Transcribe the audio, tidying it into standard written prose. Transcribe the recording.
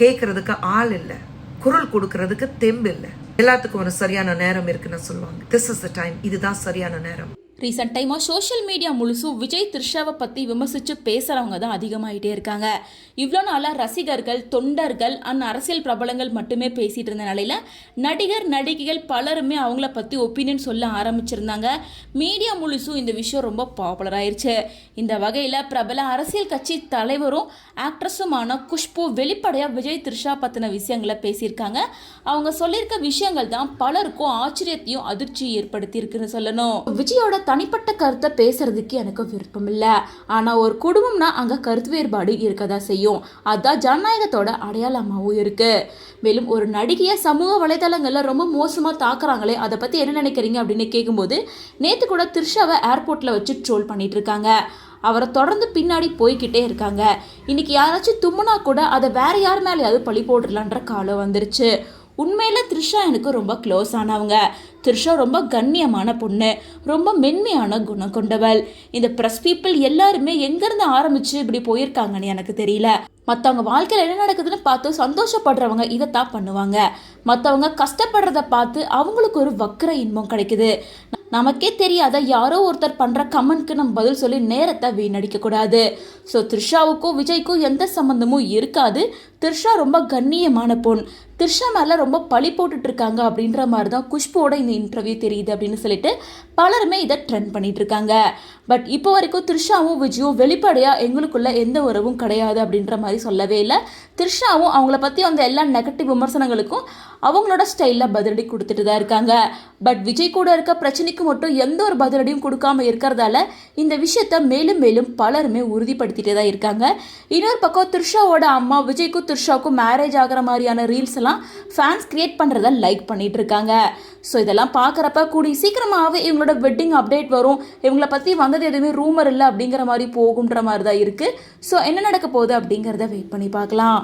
கேட்கறதுக்கு ஆள் இல்லை, குரல் கொடுக்கறதுக்கு தெம்பு இல்லை. எல்லாத்துக்கும் ஒரு சரியான நேரம் இருக்குன்னு சொல்லுவாங்க. திஸ் இஸ் த டைம், இதுதான் சரியான நேரம். ரீசெண்ட் டைமாக சோஷியல் மீடியா முழுசும் விஜய் த்ரிஷாவை பற்றி விமர்சித்து பேசுகிறவங்க தான் அதிகமாகிட்டே இருக்காங்க. இவ்வளோ நாளாக ரசிகர்கள், தொண்டர்கள் அரசியல் பிரபலங்கள் மட்டுமே பேசிகிட்டு இருந்த நிலையில் நடிகர் நடிகைகள் பலருமே அவங்கள பற்றி ஒப்பீனியன் சொல்ல ஆரம்பிச்சிருந்தாங்க. மீடியா முழுசும் இந்த விஷயம் ரொம்ப பாப்புலர் ஆயிடுச்சு. இந்த வகையில் பிரபல அரசியல் கட்சி தலைவரும் ஆக்ட்ரஸுமான குஷ்பு வெளிப்படையாக விஜய் த்ரிஷா பற்றின விஷயங்களை பேசியிருக்காங்க. அவங்க சொல்லியிருக்க விஷயங்கள் தான் பலருக்கும் ஆச்சரியத்தையும் அதிர்ச்சியும் ஏற்படுத்தியிருக்குன்னு சொல்லணும். விஜயோட தனிப்பட்ட கருத்தை பேசுறதுக்கு எனக்கு விருப்பம் இல்லை, ஆனால் ஒரு குடும்பம்னா அங்கே கருத்து வேறுபாடு இருக்கதான் செய்யும். அதுதான் ஜனநாயகத்தோட அடையாளமாகவும் இருக்கு. மேலும் ஒரு நடிகையை சமூக வலைதளங்களில் ரொம்ப மோசமாக தாக்குறாங்களே, அதை பற்றி என்ன நினைக்கிறீங்க அப்படின்னு கேட்கும்போது, நேற்று கூட த்ரிஷாவை ஏர்போர்ட்டில் வச்சு ட்ரோல் பண்ணிட்டு இருக்காங்க. அவரை தொடர்ந்து பின்னாடி போய்கிட்டே இருக்காங்க. இன்னைக்கு யாராச்சும் தும்முனா கூட அதை வேற யார் மேலேயாவது பழி போட்டுடலான்ற காலம் வந்துருச்சு. உண்மையில த்ரிஷா எனக்கு ரொம்ப க்ளோஸ் ஆனவங்க. த்ரிஷா ரொம்ப கண்ணியமான பொண்ணு, ரொம்ப மென்மையான குணம் கொண்டவள். இந்த ப்ரெஸ் பீப்புள் எல்லாருமே எங்கேருந்து ஆரம்பிச்சு இப்படி போயிருக்காங்கன்னு எனக்கு தெரியல. மற்றவங்க வாழ்க்கையில் என்ன நடக்குதுன்னு பார்த்து சந்தோஷப்படுறவங்க இதைத்தான் பண்ணுவாங்க. மற்றவங்க கஷ்டப்படுறத பார்த்து அவங்களுக்கு ஒரு வக்கர இன்பம் கிடைக்குது. நமக்கே தெரியாத யாரோ ஒருத்தர் பண்ணுற கமெண்ட்க்கு நம்ம பதில் சொல்லி நேரத்தை வீணடிக்கக்கூடாது. ஸோ த்ரிஷாவுக்கும் விஜய்க்கும் எந்த சம்மந்தமும் இருக்காது. த்ரிஷா ரொம்ப கண்ணியமான பொண். த்ரிஷா மேலே ரொம்ப பழி போட்டுட்டு இருக்காங்க அப்படின்ற மாதிரி தான் குஷ்புவோட இந்த இன்டர்வியூ தெரியுது அப்படின்னு சொல்லிட்டு பலருமே இதை ட்ரெண்ட் பண்ணிட்டு இருக்காங்க. பட் இப்போ வரைக்கும் த்ரிஷாவும் விஜயும் வெளிப்படையாக எங்களுக்குள்ள எந்த உறவும் கிடையாது அப்படின்ற மாதிரி சொல்லவே இல்லை. த்ரிஷாவும் அவங்கள பற்றி வந்த எல்லா நெகட்டிவ் விமர்சனங்களுக்கும் அவங்களோட ஸ்டைலில் பதிலடி கொடுத்துட்டு தான் இருக்காங்க. பட் விஜய் கூட இருக்க பிரச்சனைக்கு மட்டும் எந்த ஒரு பதிலடியும் கொடுக்காம இருக்கிறதால இந்த விஷயத்த மேலும் மேலும் பலருமே உறுதிப்படுத்திட்டே தான் இருக்காங்க. இன்னொரு பக்கம் த்ரிஷாவோட அம்மா விஜய்க்கும் த்ரிஷாவுக்கும் மேரேஜ் ஆகிற மாதிரியான ரீல்ஸ் எல்லாம் ஃபேன்ஸ் கிரியேட் பண்ணுறத லைக் பண்ணிட்டு இருக்காங்க. ஸோ இதெல்லாம் பார்க்குறப்ப கூடி சீக்கிரமாகவே இவங்களோட வெட்டிங் அப்டேட் வரும். இவங்களை பற்றி வந்தது எதுவுமே ரூமர் இல்லை அப்படிங்கிற மாதிரி போகுன்ற மாதிரி தான் இருக்குது. ஸோ என்ன நடக்க போகுது அப்படிங்கிறத வெயிட் பண்ணி பார்க்கலாம்.